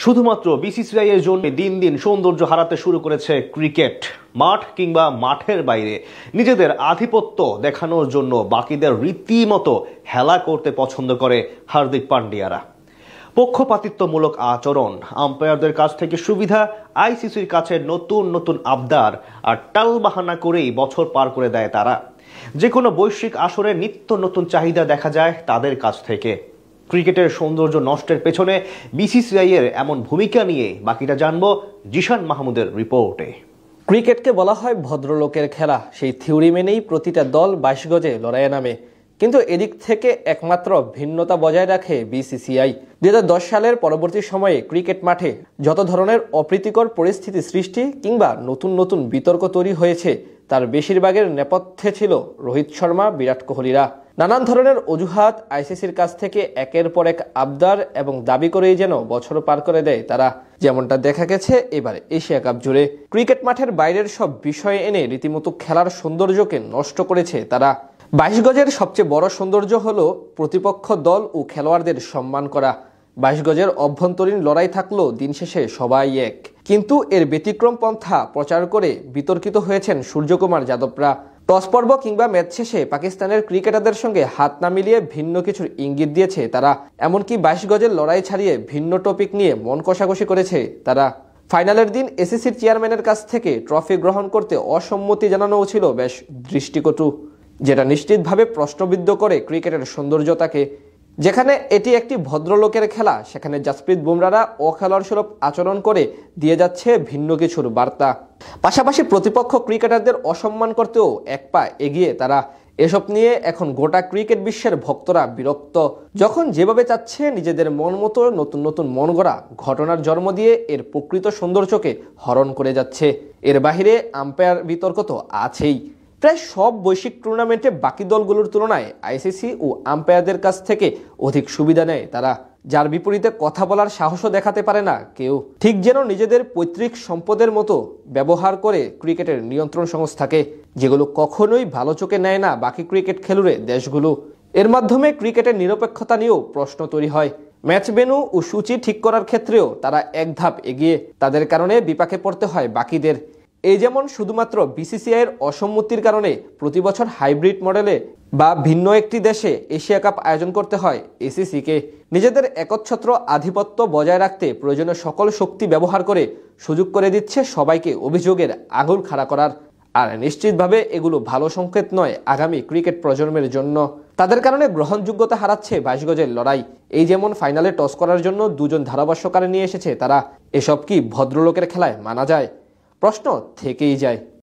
শুধুমাত্র বিসিসিআই এর জন্য দিন দিন সৌন্দর্য হারাতে শুরু করেছে ক্রিকেট। মাঠ কিংবা মাঠের বাইরে নিজেদের আধিপত্য দেখানোর জন্য বাকিদের রীতিমতো হেলা করতে পছন্দ করে হার্দিক পান্ডিয়ারা। পক্ষপাতিত্বমূলক আচরণ, আম্পায়ারদের কাছ থেকে সুবিধা, আইসিসির কাছে নতুন নতুন আবদার আর টালবাহানা করেই বছর পার করে দেয় তারা। যে কোনো বৈশ্বিক আসরে নিত্য নতুন চাহিদা দেখা যায় তাদের কাছ থেকে। ক্রিকেটের সৌন্দর্য নষ্টের পেছনে বিসিসিআই এর এমন ভূমিকা নিয়ে বাকিটা জানবো জিশান মাহমুদের রিপোর্টে। ক্রিকেটকে বলা হয় ভদ্রলোকের খেলা, সেই থিওরি মেনেই প্রতিটা দল 22 গজে লড়াইয়ে নামে। কিন্তু এদিক থেকে একমাত্র ভিন্নতা বজায় রাখে বিসিসিআই। 2010 সালের পরবর্তী সময়ে ক্রিকেট মাঠে যত ধরনের অপ্রীতিকর পরিস্থিতি সৃষ্টি কিংবা নতুন নতুন বিতর্ক তৈরি হয়েছে তার বেশিরভাগের নেপথ্যে ছিল রোহিত শর্মা, বিরাট কোহলিরা। নানান ধরনের অজুহাত, আইসিসির কাছ থেকে একের পর এক আবদার এবং দাবি করেই যেন বছর পার করে দেয় তারা। যেমনটা দেখা গেছে এবারে এশিয়া কাপ জুড়ে। ক্রিকেট মাঠের বাইরের সব বিষয় এনে রীতিমতো খেলার সৌন্দর্যকে নষ্ট করেছে তারা। 22 গজের সবচেয়ে বড় সৌন্দর্য হলো প্রতিপক্ষ দল ও খেলোয়াড়দের সম্মান করা। 22 গজের অভ্যন্তরীণ লড়াই থাকলেও দিন শেষে সবাই এক। কিন্তু এর ব্যতিক্রম পন্থা প্রচার করে বিতর্কিত হয়েছেন সূর্যকুমার যাদবরা। টস পর্ব কিংবা ম্যাচ শেষে পাকিস্তানের ক্রিকেটারদের সঙ্গে হাত না মিলিয়ে ভিন্ন কিছুর ইঙ্গিত দিয়েছে তারা। এমনকি 22 গজের লড়াই ছাড়িয়ে ভিন্ন টপিক নিয়ে মন কষাকষি করেছে তারা। ফাইনালের দিন এসিসির চেয়ারম্যানের কাছ থেকে ট্রফি গ্রহণ করতে অসম্মতি জানানোও ছিল বেশ দৃষ্টিকটু, যেটা নিশ্চিতভাবে প্রশ্নবিদ্ধ করে ক্রিকেটের সৌন্দর্যতাকে। যেখানে এটি একটি ভদ্রলোকের খেলা, সেখানে জাসপ্রীত বুমরারা অখেলোয়াড়সুলভ আচরণ করে দিয়ে যাচ্ছে ভিন্ন কিছুর বার্তা। পাশাপাশি প্রতিপক্ষ ক্রিকেটারদের অসম্মান করতেও এক পা এগিয়ে তারা। এসব নিয়ে এখন গোটা ক্রিকেট বিশ্বের ভক্তরা বিরক্ত। যখন যেভাবে চাচ্ছে নিজেদের মন মতো নতুন নতুন মন গড়া ঘটনার জন্ম দিয়ে এর প্রকৃত সৌন্দর্যকে হরণ করে যাচ্ছে। এর বাহিরে আম্পায়ার বিতর্ক তো আছেই। প্রায় সব বৈশ্বিক টুর্নামেন্টে বাকি দলগুলোর তুলনায় আইসিসি ও আম্পায়ারদের কাছ থেকে অধিক সুবিধা নেয় তারা, যার বিপরীতে কথা বলার সাহসও দেখাতে পারে না কেউ। ঠিক যেন নিজেদের পৈতৃক সম্পদের মতো ব্যবহার করে ক্রিকেটের নিয়ন্ত্রণ সংস্থাকে, যেগুলো কখনোই ভালো চোখে নেয় না বাকি ক্রিকেট খেলুড়ে দেশগুলো। এর মাধ্যমে ক্রিকেটের নিরপেক্ষতা নিয়েও প্রশ্ন তৈরি হয়। ম্যাচ ভেন্যু ও সূচি ঠিক করার ক্ষেত্রেও তারা এক ধাপ এগিয়ে। তাদের কারণে বিপাকে পড়তে হয় বাকিদের। এই যেমন শুধুমাত্র বিসিসিআই এর অসম্মতির কারণে প্রতি বছর হাইব্রিড মডেলে বা ভিন্ন একটি দেশে এশিয়া কাপ আয়োজন করতে হয় এসিসিকে। নিজেদের একচ্ছত্র আধিপত্য বজায় রাখতে প্রয়োজনীয় সকল শক্তি ব্যবহার করে সুযোগ করে দিচ্ছে সবাইকে অভিযোগের আঙুল খাড়া করার। আর নিশ্চিতভাবে এগুলো ভালো সংকেত নয় আগামী ক্রিকেট প্রজন্মের জন্য। তাদের কারণে গ্রহণযোগ্যতা হারাচ্ছে 22 গজের লড়াই। এই যেমন ফাইনালে টস করার জন্য দুজন ধারাভাষ্যকার নিয়ে এসেছে তারা। এসব কি ভদ্রলোকের খেলায় মানা যায়? প্রশ্ন থেকেই যায়।